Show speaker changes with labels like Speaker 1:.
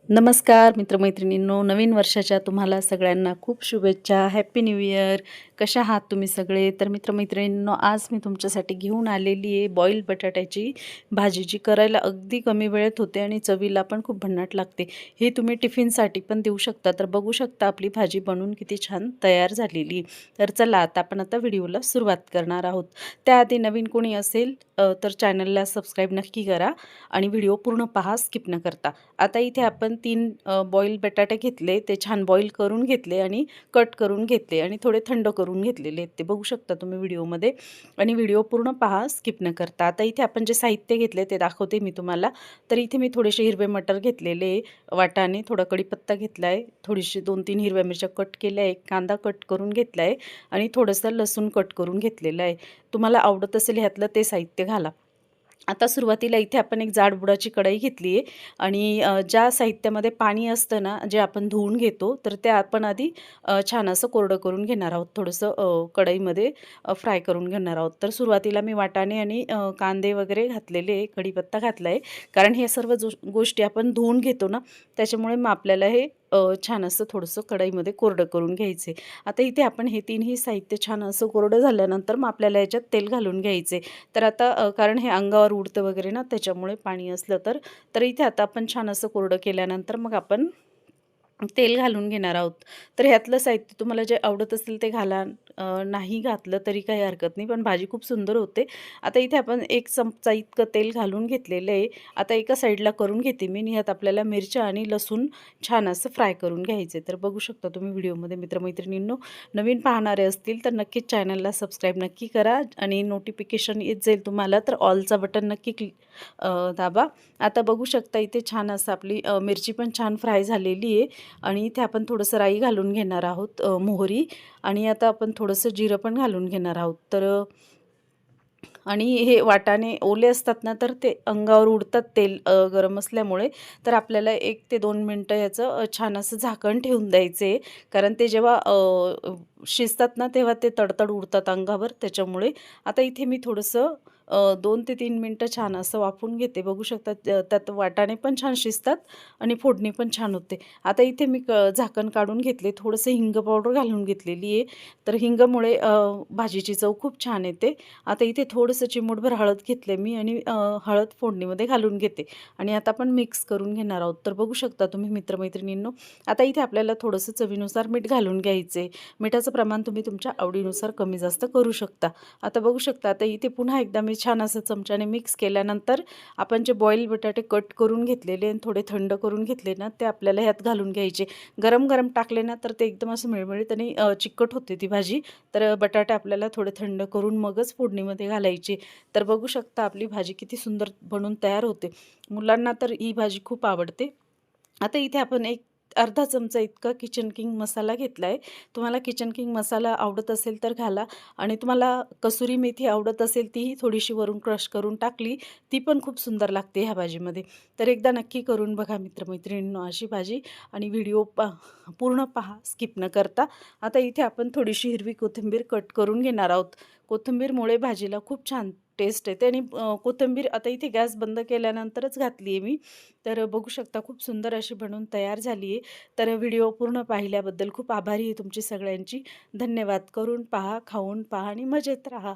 Speaker 1: नमस्कार मित्रमैत्रिणींनो, नवीन वर्षाच्या तुम्हाला सगळ्यांना खूप शुभेच्छा. Happy new year. कशा आहात तुम्ही सगळे? तर मित्रमैत्रिणींनो, आज मी तुमच्यासाठी घेऊन आलेली आहे बॉईल बटाट्याची भाजी, जी करायला अगदी कमी वेळेत होते आणि चवीला पण खूप भन्नाट लागते. हे तुम्ही टिफिनसाठी पण देऊ शकता. तर बघू शकता आपली भाजी बनवून किती छान तयार झालेली. तर चला आता व्हिडिओला सुरुवात करणार आहोत. त्याआधी नवीन कोणी असेल तर चॅनलला सबस्क्राईब नक्की करा आणि व्हिडिओ पूर्ण पहा, स्किप न करता. आता इथे आपण 3 बॉईल बटाटे घेतले, ते छान बॉईल करून घेतले आणि कट करून घेतले आणि थोडे थंड करून घेतलेले आहेत. ते बघू शकता तुम्ही व्हिडिओमध्ये आणि व्हिडिओ पूर्ण पहा, स्किप न करता. आता इथे आपण जे साहित्य घेतले ते दाखवते मी तुम्हाला. तर इथे मी थोडेसे हिरवे मटर घेतलेले, वाटाणे, थोडा कढीपत्ता घेतला आहे, थोडीशी 2-3 हिरव्या मिरच्या कट केल्या, एक कांदा कट करून घेतला आहे आणि थोडंसं लसूण कट करून घेतलेलं आहे. तुम्हाला आवडत असेल ह्यातलं ते साहित्य घाला. आता सुरुवातीला इथे आपण एक जाड बुडाची कढई घेतली आहे आणि ज्या साहित्यामध्ये पाणी असतं ना, जे आपण धुवून घेतो, तर ते आपण आधी छान असं कोरडं करून घेणार आहोत. थोडंसं कढईमध्ये फ्राय करून घेणार आहोत. तर सुरुवातीला मी वाटाणे आणि कांदे वगैरे घातलेले आहे, कढीपत्ता घातला आहे. कारण हे सर्व गोष्टी आपण धुवून घेतो ना, त्याच्यामुळे मग आपल्याला हे छान असं थोडंसं कढईमध्ये कोरडं करून घ्यायचे. आता इथे आपण हे तिन्ही साहित्य छान असं कोरडं झाल्यानंतर मग आपल्याला याच्यात तेल घालून घ्यायचे. तर आता कारण हे अंगावर उडतं वगैरे ना, त्याच्यामुळे पाणी असलं तर इथे आता आपण छान असं कोरडं केल्यानंतर मग आपण तेल घालून घेणार आहोत. तर ह्यातलं साहित्य तुम्हाला जे आवडत असेल ते घाला. नाही घातलं तरी काही हरकत नाही, पण भाजी खूप सुंदर होते. आता इथे आपण 1 चमचा इतकं तेल घालून घेतलेलं आहे. आता एका साईडला करून घेते मी आणि ह्यात आपल्याला मिरच्या आणि लसूण छान असं फ्राय करून घ्यायचे. तर बघू शकता तुम्ही व्हिडिओमध्ये मित्रमैत्रिणींनो, नवीन पाहणारे असतील तर नक्कीच चॅनलला सबस्क्राईब नक्की करा आणि नोटिफिकेशन येत जाईल तुम्हाला, तर ऑलचा बटन नक्की दाबा. आता बघू शकता इथे छान असं आपली मिरची पण छान फ्राय झालेली आहे आणि इथे आपण थोडंसं राई घालून घेणार आहोत, मोहरी आणि आता आपण थोडंसं जिरं पण घालून घेणार आहोत. तर आणि हे वाटाणे ओले असतात ना, तर ते अंगावर उडतात तेल गरम असल्यामुळे. तर आपल्याला 1 ते 2 मिनटं याचं छान असं झाकण ठेवून द्यायचं आहे. कारण ते जेव्हा शिजतात ना, तेव्हा ते तडतड उडतात अंगावर, त्याच्यामुळे. आता इथे मी थोडंसं 2 ते 3 मिनटं छान असं वाफवून घेते. बघू शकता त्यात वाटाणे पण छान शिजतात आणि फोडणी पण छान होते. आता इथे मी झाकण काढून घेतले. थोडंसं हिंग पावडर घालून घेतलेली आहे. तर हिंगामुळे भाजीची चव खूप छान येते. आता इथे थोडंसं चिमूटभर हळद घेतले मी आणि हळद फोडणीमध्ये घालून घेते आणि आता आपण मिक्स करून घेणार आहोत. तर बघू शकता तुम्ही मित्रमैत्रिणींनो, आता इथे आपल्याला थोडंसं चवीनुसार मीठ घालून घ्यायचे. मिठाचं प्रमाण तुम्ही तुमच्या आवडीनुसार कमी जास्त करू शकता. आता बघू शकता, आता इथे पुन्हा एकदा मी छान असं चमच्याने मिक्स केल्यानंतर आपण जे बॉईल बटाटे कट करून घेतलेले आणि थोडे थंड करून घेतले ना, ते आपल्याला ह्यात घालून घ्यायचे. गरम-गरम टाकले ना, तर ते एकदम असं मिळमिळीत आणि चिकट होते ती भाजी. तर बटाटे आपल्याला थोडे थंड करून मगच फोडणीमध्ये घालायचे. तर बघू शकता आपली भाजी किती सुंदर बनून तयार होते. मुलांना तर ही भाजी खूप आवडते. आता इथे आपण एक अर्धा चमचा इतका किचन किंग मसाला घेतला आहे. तुम्हाला किचन किंग मसाला आवडत असेल तर घाला आणि तुम्हाला कसुरी मेथी आवडत असेल तीही थोडीशी वरून क्रश करून टाकली, ती पण खूप सुंदर लागते ह्या भाजीमध्ये. तर एकदा नक्की करून बघा मित्रमैत्रिणींनो अशी भाजी आणि व्हिडिओ पूर्ण पहा, स्किप न करता. आता इथे आपण थोडीशी हिरवी कोथिंबीर कट करून घेणार आहोत. कोथिंबीरमुळे भाजीला खूप छान टेस्ट येते आणि कोथिंबीर आता इथे गॅस बंद केल्यानंतरच घातली आहे मी. तर बघू शकता खूप सुंदर अशी बनवून तयार झाली आहे. तर व्हिडिओ पूर्ण पाहिल्याबद्दल खूप आभारी आहे तुमची सगळ्यांची. धन्यवाद. करून पहा, खाऊन पहा आणि मजेत राहा.